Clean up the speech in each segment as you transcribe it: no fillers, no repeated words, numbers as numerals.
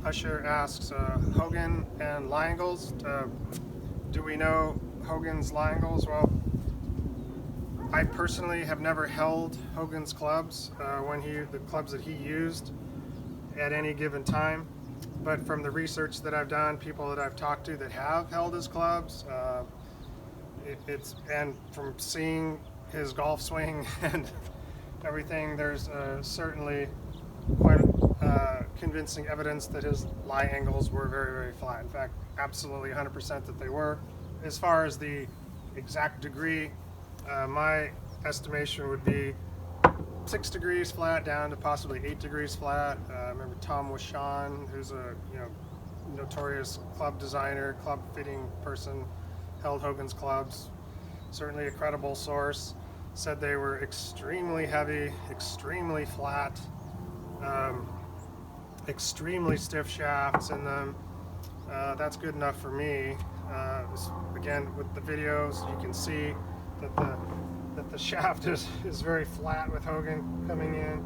Usher asks, Hogan and Lie Angles, do we know Hogan's Lie Angles? Well, I personally have never held Hogan's clubs, the clubs that he used at any given time. But from the research that I've done, people that I've talked to that have held his clubs, and from seeing his golf swing and everything, there's certainly quite convincing evidence that his lie angles were very, very flat. In fact, absolutely 100% that they were. As far as the exact degree, my estimation would be 6 degrees flat down to possibly 8 degrees flat. I remember Tom Wishon, who's a notorious club designer, club fitting person, held Hogan's clubs. Certainly a credible source. Said they were extremely heavy, extremely flat, extremely stiff shafts in them. That's good enough for me. Again, with the videos, you can see that the shaft is very flat with Hogan coming in.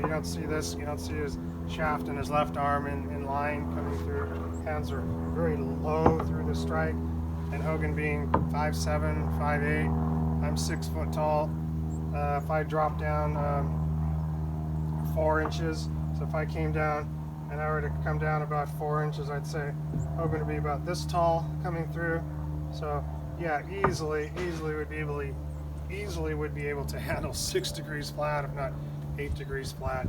You don't see this. You don't see his shaft and his left arm in line coming through. Hands are very low through the strike. And Hogan being 5'7", 5'8", I'm 6 foot tall. If I drop down 4 inches, so if I came down and I were to come down about 4 inches, I'd say Hogan would be about this tall coming through. So yeah, easily would be able to handle 6 degrees flat, if not 8 degrees flat.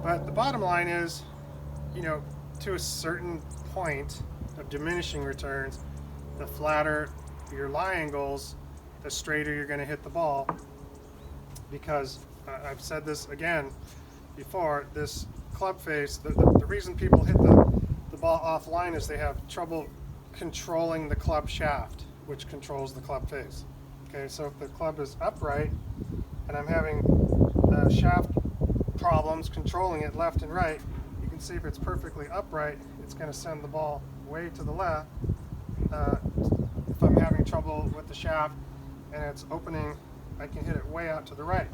But the bottom line is, to a certain point of diminishing returns, the flatter your lie angles, the straighter you're going to hit the ball. Because I've said this again before, this club face, the reason people hit the ball offline is they have trouble controlling the club shaft, which controls the club face. Okay, so if the club is upright and I'm having shaft problems controlling it left and right, you can see if it's perfectly upright, it's going to send the ball way to the left. If I'm having trouble with the shaft and it's opening, I can hit it way out to the right.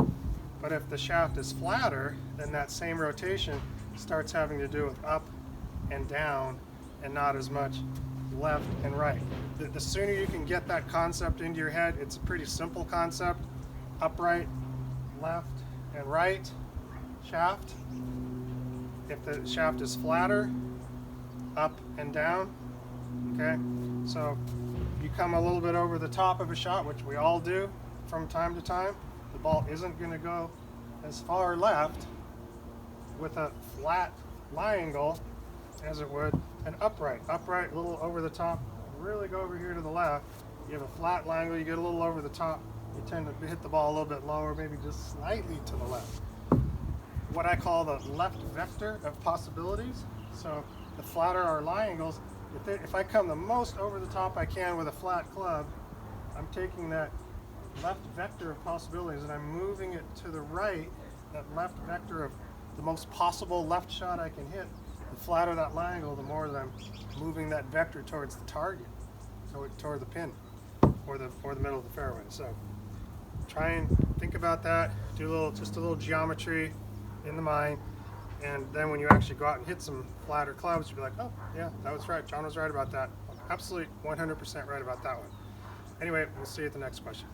But if the shaft is flatter, then that same rotation starts having to do with up and down and not as much left and right. The sooner you can get that concept into your head, it's a pretty simple concept. Upright, left and right shaft. If the shaft is flatter, up and down. Okay, so you come a little bit over the top of a shot, which we all do from time to time. The ball isn't going to go as far left with a flat lie angle as it would an upright. Upright, a little over the top, really go over here to the left. You have a flat lie angle, you get a little over the top, you tend to hit the ball a little bit lower, maybe just slightly to the left. What I call the left vector of possibilities. So the flatter our lie angles, if I come the most over the top I can with a flat club, I'm taking that left vector of possibilities and I'm moving it to the right, that left vector of the most possible left shot I can hit. The flatter that lie angle, the more that I'm moving that vector towards the target, toward the pin or the middle of the fairway. So try and think about that, do just a little geometry in the mind, and then when you actually go out and hit some flatter clubs, you'll be like, oh yeah, that was right, John was right about that. Absolutely 100% right about that one. Anyway, we'll see you at the next question.